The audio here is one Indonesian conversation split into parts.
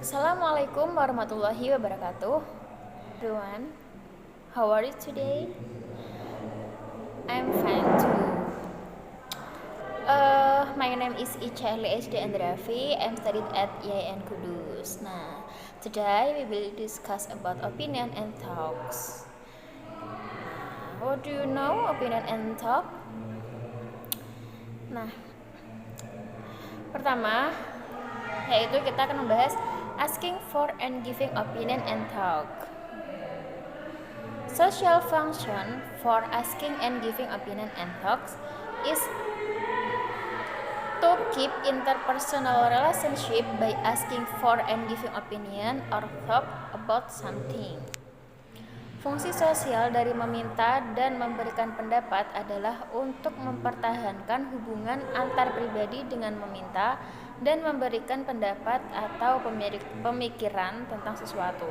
Assalamualaikum warahmatullahi wabarakatuh. Everyone, how are you today? I'm fine too. My name is Icha SD Andrafi. I'm studied at IAIN Kudus. Nah, today we will discuss about opinion and talks. What do you know opinion and talk? Nah, pertama yaitu kita akan membahas asking for and giving opinion and talk. Social function for asking and giving opinion and talks is to keep interpersonal relationship by asking for and giving opinion or talk about something. Fungsi sosial dari meminta dan memberikan pendapat adalah untuk mempertahankan hubungan antar pribadi dengan meminta dan memberikan pendapat atau pemikiran tentang sesuatu.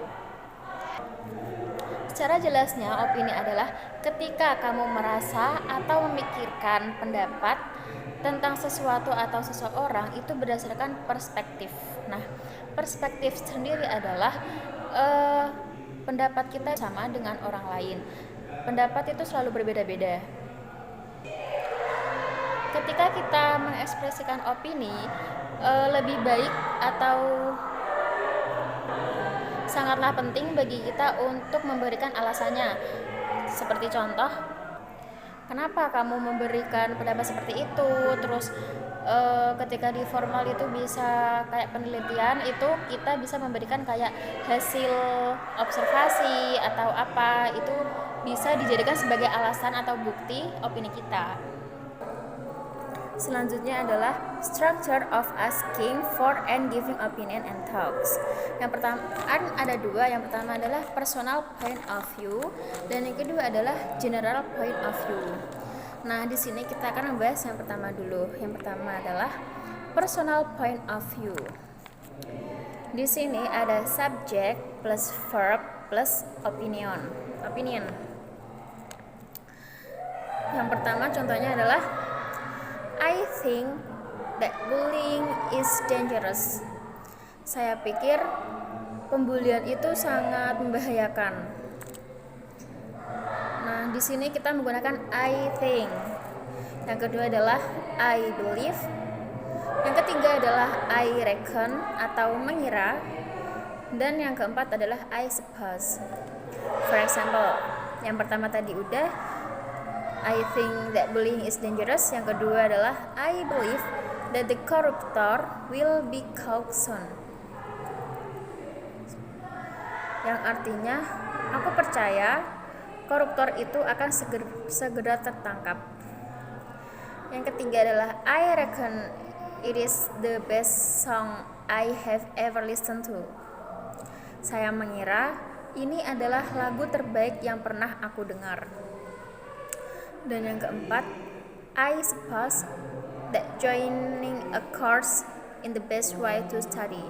Secara jelasnya, opini adalah ketika kamu merasa atau memikirkan pendapat tentang sesuatu atau seseorang itu berdasarkan perspektif. Nah, perspektif sendiri adalah pendapat kita sama dengan orang lain. Pendapat itu selalu berbeda-beda. Ketika kita mengekspresikan opini, lebih baik atau sangatlah penting bagi kita untuk memberikan alasannya. Seperti contoh, kenapa kamu memberikan pendapat seperti itu? Terus ketika di formal itu bisa kayak penelitian, itu kita bisa memberikan kayak hasil observasi atau apa, itu bisa dijadikan sebagai alasan atau bukti opini kita. Selanjutnya adalah structure of asking for and giving opinion and talks. Yang pertama ada dua. Yang pertama adalah personal point of view dan yang kedua adalah general point of view. Nah, di sini kita akan membahas yang pertama dulu. Yang pertama adalah personal point of view. Di sini ada subject plus verb plus opinion. Yang pertama contohnya adalah I think that bullying is dangerous. Saya pikir pembulian itu sangat membahayakan. Nah, di sini kita menggunakan I think. Yang kedua adalah I believe. Yang ketiga adalah I reckon atau mengira. Dan yang keempat adalah I suppose. For example, yang pertama tadi udah I think that bullying is dangerous. Yang kedua adalah I believe that the corruptor will be caught soon. Yang artinya, aku percaya koruptor itu akan segera tertangkap. Yang ketiga adalah I reckon it is the best song I have ever listened to. Saya mengira ini adalah lagu terbaik yang pernah aku dengar. Dan yang keempat, I suppose that joining a course in the best way to study.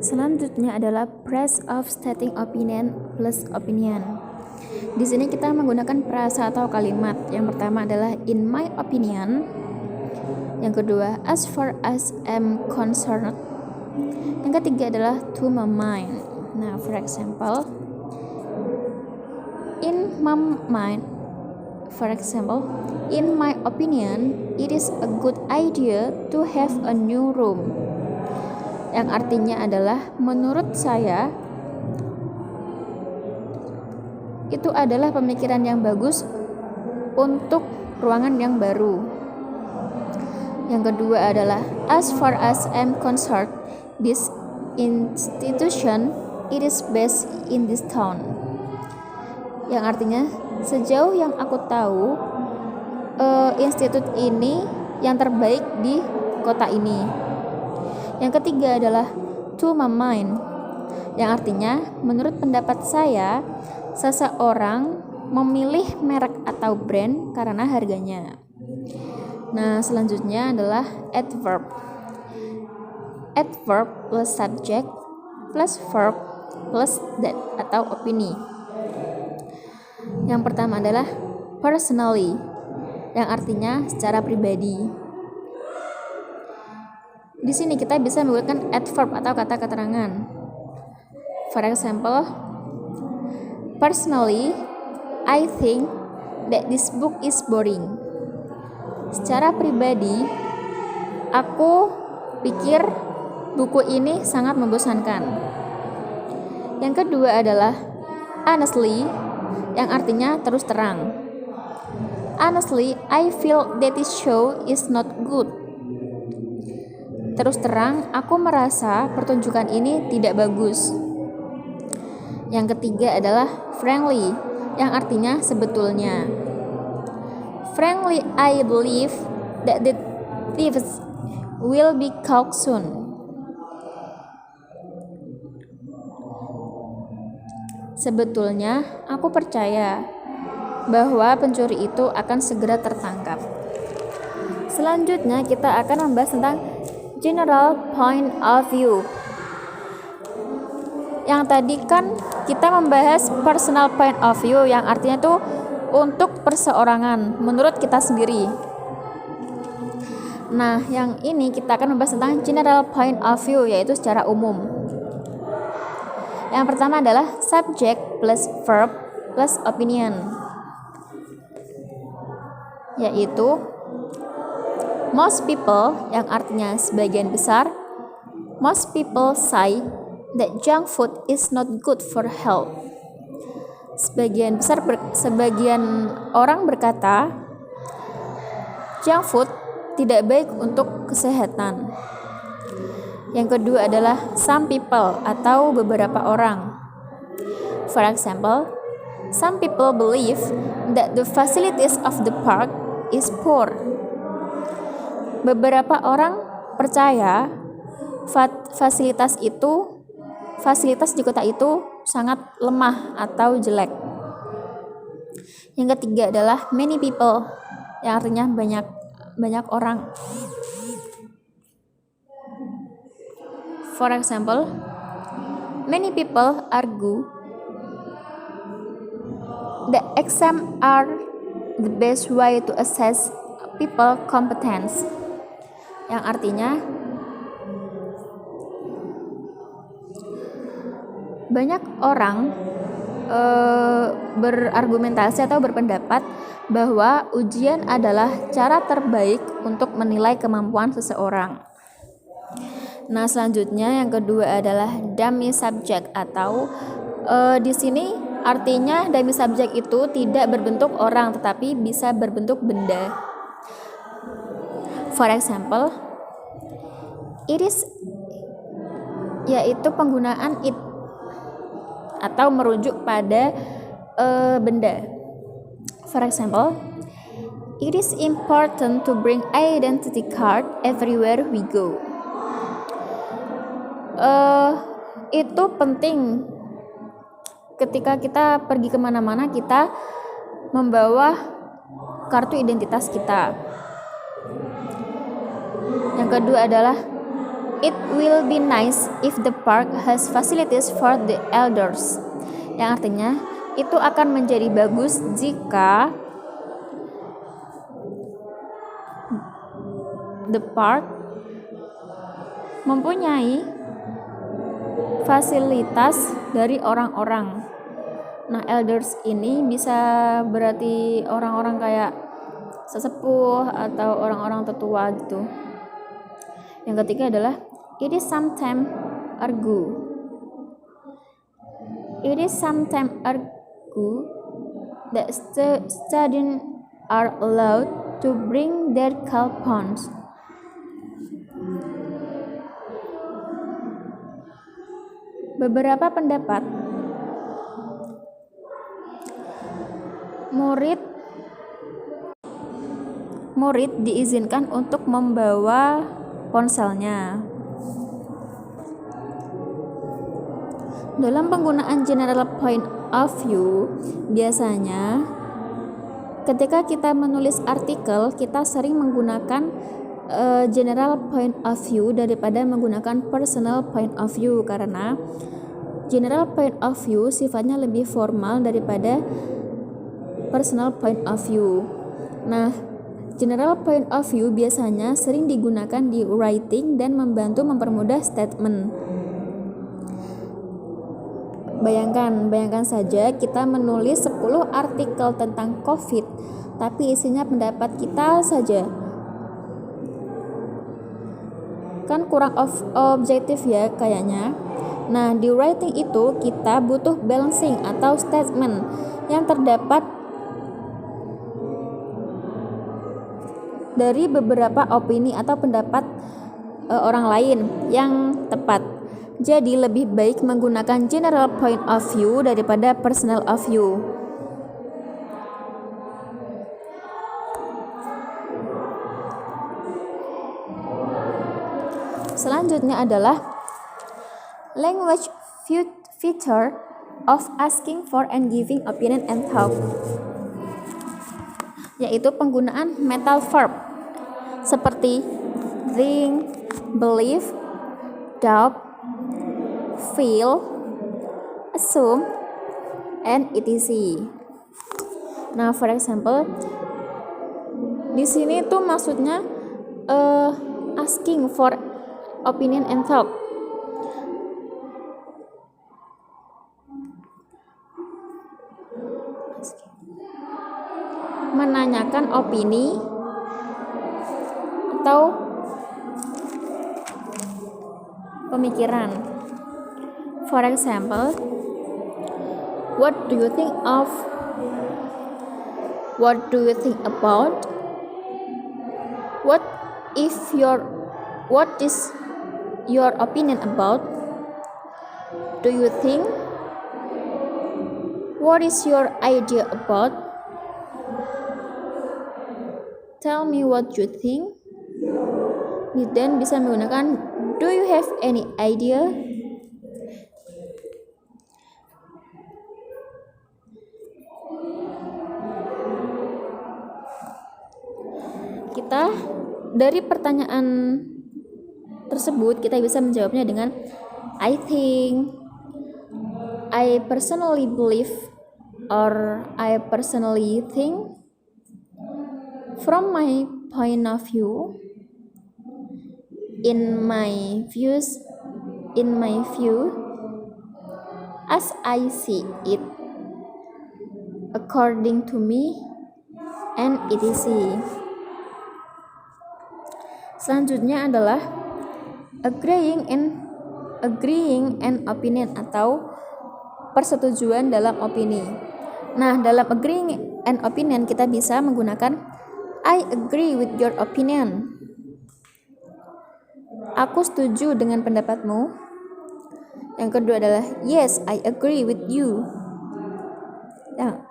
Selanjutnya adalah phrase of stating opinion plus opinion. Di sini kita menggunakan frasa atau kalimat. Yang pertama adalah in my opinion. Yang kedua, as far as I'm concerned. Yang ketiga adalah to my mind. Nah, for example, in my opinion, it is a good idea to have a new room. Yang artinya adalah menurut saya itu adalah pemikiran yang bagus untuk ruangan yang baru. Yang kedua adalah as far as I'm concerned, this institution it is best in this town. Yang artinya sejauh yang aku tahu institut ini yang terbaik di kota ini. Yang ketiga adalah to my mind, yang artinya menurut pendapat saya seseorang memilih merek atau brand karena harganya. Nah, selanjutnya adalah adverb plus subject plus verb plus that atau opini. Yang pertama adalah personally, yang artinya secara pribadi. Di sini kita bisa menggunakan adverb atau kata keterangan. For example, personally, I think that this book is boring. Secara pribadi, aku pikir buku ini sangat membosankan. Yang kedua adalah honestly, yang artinya terus terang. Honestly, I feel that this show is not good. Terus terang, aku merasa pertunjukan ini tidak bagus. Yang ketiga adalah frankly, yang artinya sebetulnya. Frankly, I believe that the thieves will be caught soon. Sebetulnya, aku percaya bahwa pencuri itu akan segera tertangkap. Selanjutnya, kita akan membahas tentang general point of view. Yang tadi kan kita membahas personal point of view, yang artinya itu untuk perseorangan, menurut kita sendiri. Nah, yang ini kita akan membahas tentang general point of view, yaitu secara umum. Yang pertama adalah subject plus verb plus opinion, yaitu most people, yang artinya sebagian besar. Most people say that junk food is not good for health. Sebagian orang berkata junk food tidak baik untuk kesehatan. Yang kedua adalah some people atau beberapa orang. For example, some people believe that the facilities of the park is poor. Beberapa orang percaya fasilitas di kota itu sangat lemah atau jelek. Yang ketiga adalah many people, yang artinya banyak orang. For example, many people argue that exams are the best way to assess people competence, yang artinya banyak orang berargumentasi atau berpendapat bahwa ujian adalah cara terbaik untuk menilai kemampuan seseorang. Nah, selanjutnya yang kedua adalah dummy subject, atau di sini artinya dummy subject itu tidak berbentuk orang tetapi bisa berbentuk benda. For example, it is, yaitu penggunaan it atau merujuk pada benda. For example, it is important to bring identity card everywhere we go. Itu penting ketika kita pergi kemana-mana, kita membawa kartu identitas kita. Yang kedua adalah it will be nice if the park has facilities for the elders, yang artinya itu akan menjadi bagus jika the park mempunyai fasilitas dari orang-orang. Nah, elders ini bisa berarti orang-orang kayak sesepuh atau orang-orang tetua gitu. Yang ketiga adalah it is sometimes argue. It is sometimes argue that students are allowed to bring their coupons. Beberapa pendapat, murid diizinkan untuk membawa ponselnya. Dalam penggunaan general point of view, biasanya ketika kita menulis artikel, kita sering menggunakan general point of view daripada menggunakan personal point of view, karena general point of view sifatnya lebih formal daripada personal point of view. Nah, General point of view biasanya sering digunakan di writing dan membantu mempermudah statement. Bayangkan saja kita menulis 10 artikel tentang COVID, tapi isinya pendapat kita saja. Kan kurang objektif ya kayaknya. Nah, di writing itu kita butuh balancing atau statement yang terdapat dari beberapa opini atau pendapat orang lain yang tepat. Jadi lebih baik menggunakan general point of view daripada personal of view. Selanjutnya adalah language feature of asking for and giving opinion and thought, yaitu penggunaan mental verb seperti think, believe, doubt, feel, assume, and etc. Nah, for example, di sini tuh maksudnya asking for opinion and thought. Menanyakan opini atau pemikiran. For example, what do you think of? What do you think about? What is your opinion about? Do you think? What is your idea about? Tell me what you think. Dan bisa menggunakan do you have any idea? Kita dari pertanyaan tersebut kita bisa menjawabnya dengan I think, I personally believe, or I personally think, from my point of view, in my view, as I see it, according to me, and etc. Selanjutnya adalah agreeing and opinion atau persetujuan dalam opini. Nah, dalam agreeing and opinion kita bisa menggunakan I agree with your opinion. Aku setuju dengan pendapatmu. Yang kedua adalah yes, I agree with you. Nah,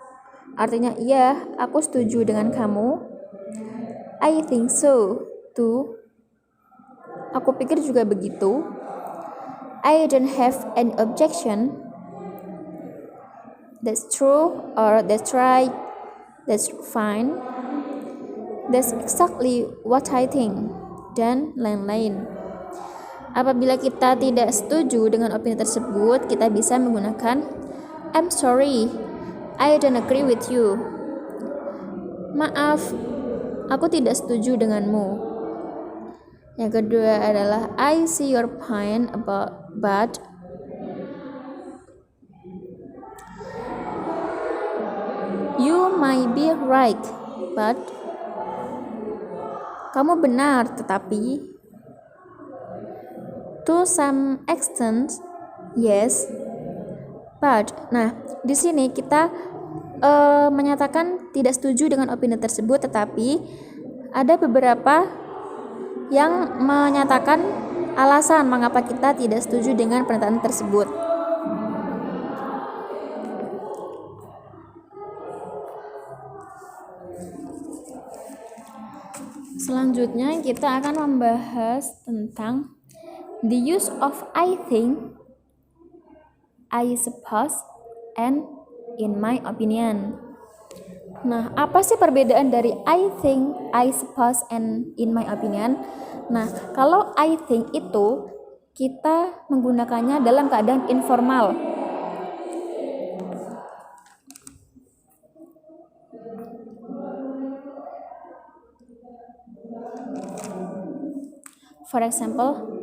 artinya ya, aku setuju dengan kamu. I think so too. Aku pikir juga begitu. I don't have any objection. That's true, or that's right, that's fine, that's exactly what I think, dan lain-lain. Apabila kita tidak setuju dengan opini tersebut, kita bisa menggunakan I'm sorry, I don't agree with you. Maaf, aku tidak setuju denganmu. Yang kedua adalah I see your point but you might be right, but kamu benar, tetapi to some extent yes, but. Nah, di sini kita menyatakan tidak setuju dengan opini tersebut, tetapi ada beberapa yang menyatakan alasan mengapa kita tidak setuju dengan pernyataan tersebut. Selanjutnya kita akan membahas tentang the use of I think, I suppose, and in my opinion. Nah, apa sih perbedaan dari I think, I suppose, and in my opinion? Nah, kalau I think itu kita menggunakannya dalam keadaan informal. For example,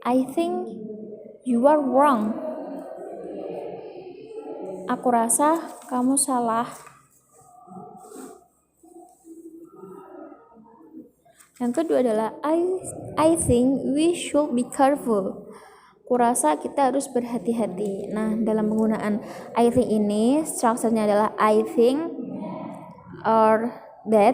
I think you are wrong. Aku rasa kamu salah. Yang kedua adalah I think we should be careful. Kurasa kita harus berhati-hati. Nah, dalam penggunaan I think ini, strukturnya adalah I think or that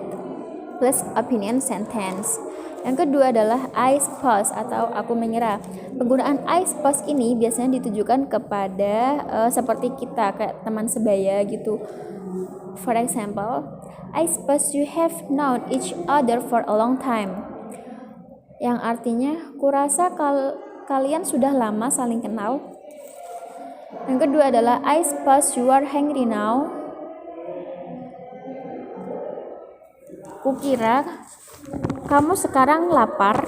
plus opinion sentence. Yang kedua adalah I suppose atau aku mengira. Penggunaan I suppose ini biasanya ditujukan kepada seperti kita, kayak teman sebaya gitu. For example, I suppose you have known each other for a long time. Yang artinya, kurasa kalian sudah lama saling kenal. Yang kedua adalah I suppose you are hungry now. Kukira kamu sekarang lapar.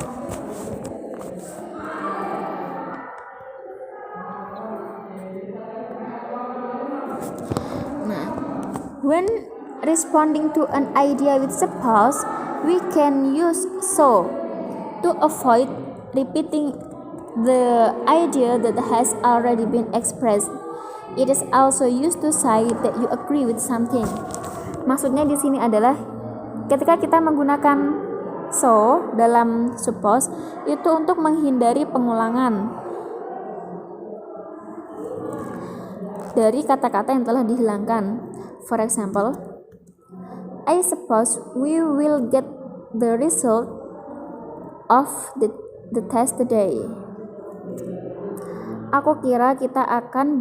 Nah, when responding to an idea with suppose, we can use so to avoid repeating the idea that has already been expressed. It is also used to say that you agree with something. Maksudnya di sini adalah ketika kita menggunakan so dalam suppose itu untuk menghindari pengulangan dari kata-kata yang telah dihilangkan. For example, I suppose we will get the result of the test today. Aku kira kita akan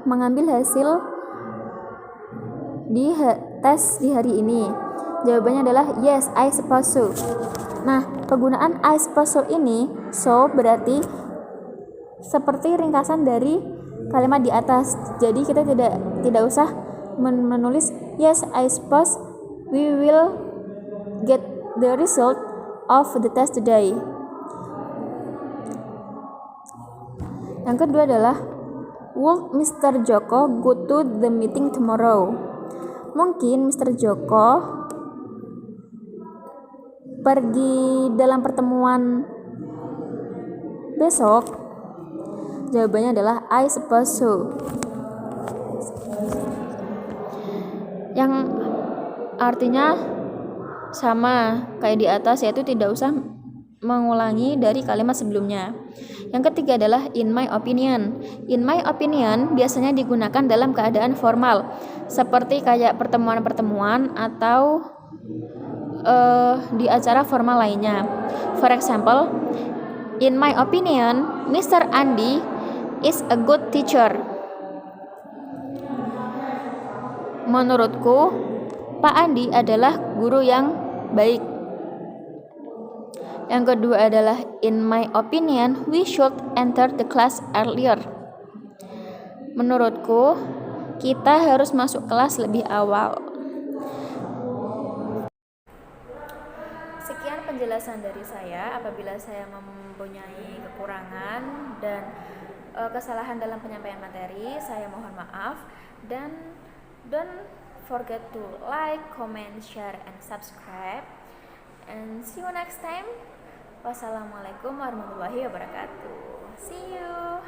mengambil hasil di tes di hari ini. Jawabannya adalah yes, I suppose so. Nah, penggunaan I suppose so ini, so berarti seperti ringkasan dari kalimat di atas. Jadi kita tidak usah menulis yes, I suppose we will get the result of the test today. Yang kedua adalah would Mr. Joko go to the meeting tomorrow? Mungkin Mr. Joko pergi dalam pertemuan besok. Jawabannya adalah I suppose so. Yang artinya sama kayak di atas, yaitu tidak usah mengulangi dari kalimat sebelumnya. Yang ketiga adalah in my opinion. In my opinion biasanya digunakan dalam keadaan formal, seperti kayak pertemuan-pertemuan atau di acara formal lainnya. For example, in my opinion, Mr. Andi is a good teacher. Menurutku, Pak Andi adalah guru yang baik. Yang kedua adalah in my opinion, we should enter the class earlier. Menurutku, kita harus masuk kelas lebih awal. Sekian penjelasan dari saya. Apabila saya mempunyai kekurangan dan kesalahan dalam penyampaian materi, saya mohon maaf. Dan don't forget to like, comment, share, and subscribe. And see you next time. Wassalamualaikum warahmatullahi wabarakatuh. See you.